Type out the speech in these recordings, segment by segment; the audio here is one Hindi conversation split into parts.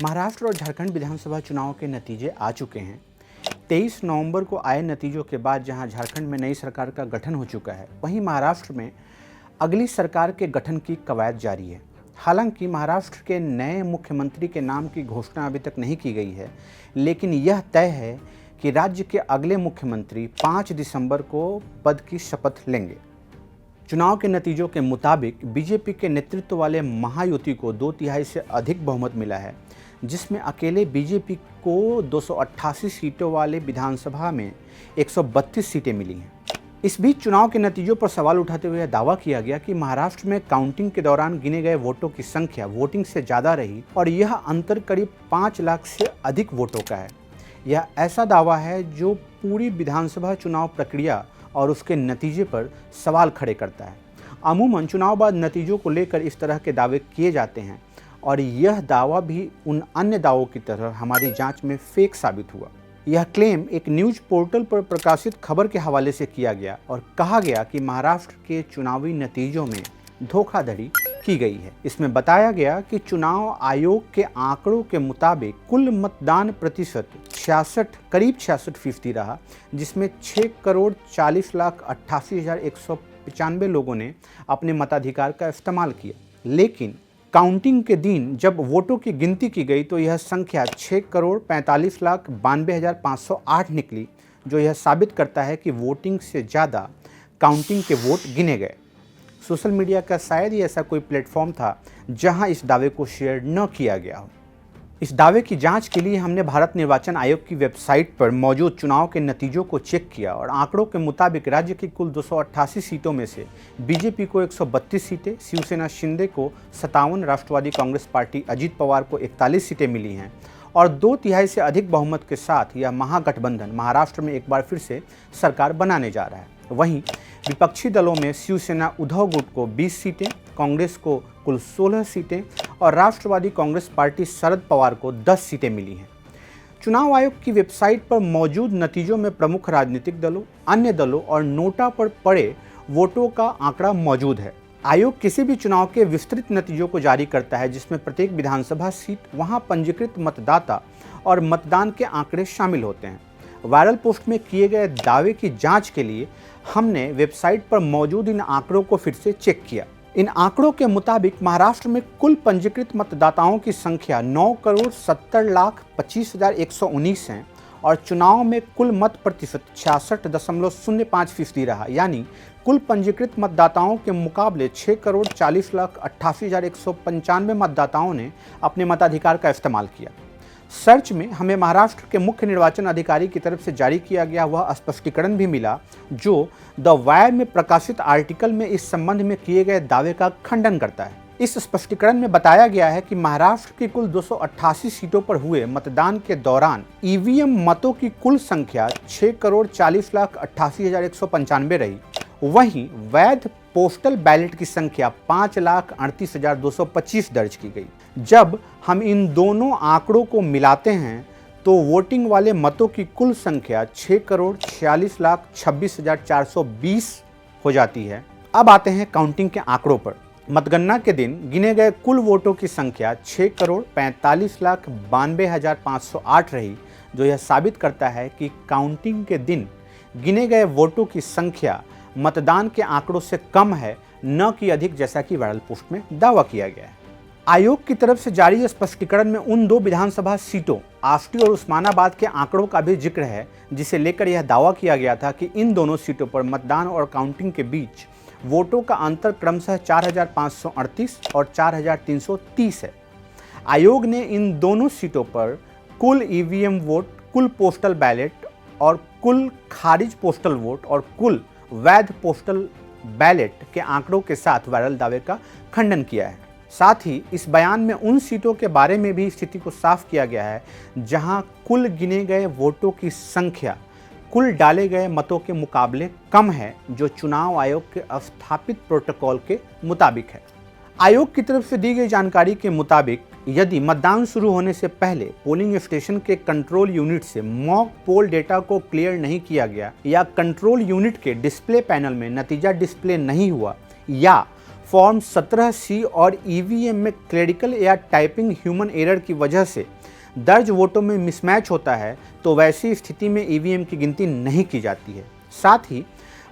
महाराष्ट्र और झारखंड विधानसभा चुनाव के नतीजे आ चुके हैं। 23 नवंबर को आए नतीजों के बाद जहां झारखंड में नई सरकार का गठन हो चुका है, वहीं महाराष्ट्र में अगली सरकार के गठन की कवायद जारी है। हालांकि महाराष्ट्र के नए मुख्यमंत्री के नाम की घोषणा अभी तक नहीं की गई है, लेकिन यह तय है कि राज्य के अगले मुख्यमंत्री 5 दिसंबर को पद की शपथ लेंगे। चुनाव के नतीजों के मुताबिक बीजेपी के नेतृत्व वाले महायुति को 2/3 से अधिक बहुमत मिला है, जिसमें अकेले बीजेपी को 288 सीटों वाले विधानसभा में 132 सीटें मिली हैं। इस बीच चुनाव के नतीजों पर सवाल उठाते हुए दावा किया गया कि महाराष्ट्र में काउंटिंग के दौरान गिने गए वोटों की संख्या वोटिंग से ज़्यादा रही और यह अंतर करीब 5 लाख से अधिक वोटों का है। यह ऐसा दावा है जो पूरी विधानसभा चुनाव प्रक्रिया और उसके नतीजे पर सवाल खड़े करता है। अमूमन चुनाव बाद नतीजों को लेकर इस तरह के दावे किए जाते हैं और यह दावा भी उन अन्य दावों की तरह हमारी जांच में फेक साबित हुआ। यह क्लेम एक न्यूज़ पोर्टल पर प्रकाशित खबर के हवाले से किया गया और कहा गया कि महाराष्ट्र के चुनावी नतीजों में धोखाधड़ी की गई है। इसमें बताया गया कि चुनाव आयोग के आंकड़ों के मुताबिक कुल मतदान प्रतिशत करीब 66% रहा, जिसमें 6,40,88,195 लोगों ने अपने मताधिकार का इस्तेमाल किया। लेकिन काउंटिंग के दिन जब वोटों की गिनती की गई तो यह संख्या 6,45,92,508 निकली, जो यह साबित करता है कि वोटिंग से ज़्यादा काउंटिंग के वोट गिने गए। सोशल मीडिया का शायद ही ऐसा कोई प्लेटफॉर्म था जहां इस दावे को शेयर न किया गया हो। इस दावे की जांच के लिए हमने भारत निर्वाचन आयोग की वेबसाइट पर मौजूद चुनाव के नतीजों को चेक किया और आंकड़ों के मुताबिक राज्य की कुल 288 सीटों में से बीजेपी को 132 सीटें, शिवसेना शिंदे को 57, राष्ट्रवादी कांग्रेस पार्टी अजीत पवार को 41 सीटें मिली हैं और 2/3 से अधिक बहुमत के साथ यह महागठबंधन महाराष्ट्र में एक बार फिर से सरकार बनाने जा रहा है। वहीं विपक्षी दलों में शिवसेना उद्धव गुट को 20 सीटें, कांग्रेस को कुल 16 सीटें और राष्ट्रवादी कांग्रेस पार्टी शरद पवार को 10 सीटें मिली हैं। चुनाव आयोग की वेबसाइट पर मौजूद नतीजों में प्रमुख राजनीतिक दलों, अन्य दलों और नोटा पर पड़े वोटों का आंकड़ा मौजूद है। आयोग किसी भी चुनाव के विस्तृत नतीजों को जारी करता है, जिसमें प्रत्येक विधानसभा सीट, वहां पंजीकृत मतदाता और मतदान के आंकड़े शामिल होते हैं। वायरल पोस्ट में किए गए दावे की जांच के लिए हमने वेबसाइट पर मौजूद इन आंकड़ों को फिर से चेक किया। इन आंकड़ों के मुताबिक महाराष्ट्र में कुल पंजीकृत मतदाताओं की संख्या 9,70,25,119 है और चुनाव में कुल मत प्रतिशत 66.05% रहा, यानी कुल पंजीकृत मतदाताओं के मुकाबले 6,40,88,195 मतदाताओं ने अपने मताधिकार का इस्तेमाल किया। सर्च में हमें महाराष्ट्र के मुख्य निर्वाचन अधिकारी की तरफ से जारी किया गया वह स्पष्टीकरण भी मिला, जो द वायर में प्रकाशित आर्टिकल में इस संबंध में किए गए दावे का खंडन करता है। इस स्पष्टीकरण में बताया गया है कि महाराष्ट्र की कुल 288 सीटों पर हुए मतदान के दौरान ईवीएम मतों की कुल संख्या 6,40,88,195 रही। वहीं वैध पोस्टल बैलेट की संख्या 5,38,225 दर्ज की गई। जब हम इन दोनों आंकड़ों को मिलाते हैं तो वोटिंग वाले मतों की कुल संख्या 6,46,26,420 हो जाती है। अब आते हैं काउंटिंग के आंकड़ों पर। मतगणना के दिन गिने गए कुल वोटों की संख्या 6,45,92,508 रही, जो यह साबित करता है कि काउंटिंग के दिन गिने गए वोटों की संख्या मतदान के आंकड़ों से कम है, न कि अधिक, जैसा कि वायरल पोस्ट में दावा किया गया है। आयोग की तरफ से जारी स्पष्टीकरण में उन 2 विधानसभा सीटों आष्टी और उस्मानाबाद के आंकड़ों का भी जिक्र है, जिसे लेकर यह दावा किया गया था कि इन दोनों सीटों पर मतदान और काउंटिंग के बीच वोटों का अंतर क्रमशः 4,538 और 4,330 है। आयोग ने इन दोनों सीटों पर कुल ईवीएम वोट, कुल पोस्टल बैलेट और कुल खारिज पोस्टल वोट और कुल वैध पोस्टल बैलेट के आंकड़ों के साथ वायरल दावे का खंडन किया है। साथ ही इस बयान में उन सीटों के बारे में भी स्थिति को साफ किया गया है जहां कुल गिने गए वोटों की संख्या कुल डाले गए मतों के मुकाबले कम है, जो चुनाव आयोग के स्थापित प्रोटोकॉल के मुताबिक है। आयोग की तरफ से दी गई जानकारी के मुताबिक यदि मतदान शुरू होने से पहले पोलिंग स्टेशन के कंट्रोल यूनिट से मॉक पोल डेटा को क्लियर नहीं किया गया या कंट्रोल यूनिट के डिस्प्ले पैनल में नतीजा डिस्प्ले नहीं हुआ या फॉर्म 17C और ईवीएम में क्लेरिकल या टाइपिंग ह्यूमन एरर की वजह से दर्ज वोटों में मिसमैच होता है तो वैसी स्थिति में ईवीएम की गिनती नहीं की जाती है। साथ ही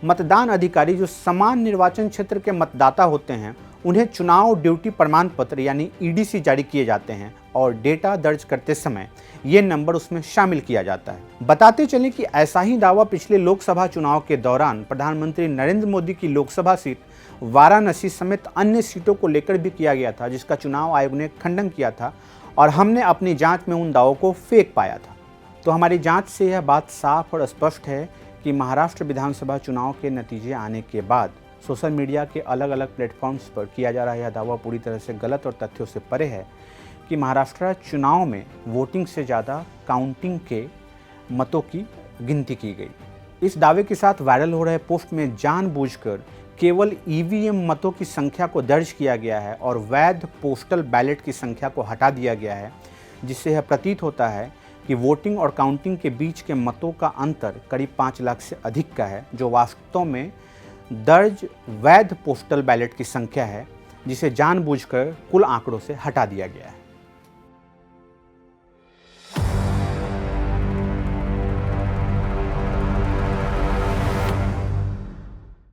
मतदान अधिकारी जो समान निर्वाचन क्षेत्र के मतदाता होते हैं उन्हें चुनाव ड्यूटी प्रमाण पत्र यानी ईडीसी जारी किए जाते हैं और डेटा दर्ज करते समय ये नंबर उसमें शामिल किया जाता है। बताते चलें कि ऐसा ही दावा पिछले लोकसभा चुनाव के दौरान प्रधानमंत्री नरेंद्र मोदी की लोकसभा सीट वाराणसी समेत अन्य सीटों को लेकर भी किया गया था, जिसका चुनाव आयोग ने खंडन किया था और हमने अपनी जांच में उन दावों को फेक पाया था। तो हमारी जांच से यह बात साफ और स्पष्ट है कि महाराष्ट्र विधानसभा चुनाव के नतीजे आने के बाद सोशल मीडिया के अलग अलग प्लेटफॉर्म्स पर किया जा रहा यह दावा पूरी तरह से गलत और तथ्यों से परे है कि महाराष्ट्र चुनाव में वोटिंग से ज़्यादा काउंटिंग के मतों की गिनती की गई। इस दावे के साथ वायरल हो रहे पोस्ट में जानबूझकर केवल ईवीएम मतों की संख्या को दर्ज किया गया है और वैध पोस्टल बैलेट की संख्या को हटा दिया गया है, जिससे यह प्रतीत होता है कि वोटिंग और काउंटिंग के बीच के मतों का अंतर करीब 5 लाख से अधिक का है, जो वास्तव में दर्ज वैध पोस्टल बैलेट की संख्या है, जिसे जानबूझकर कुल आंकड़ों से हटा दिया गया है।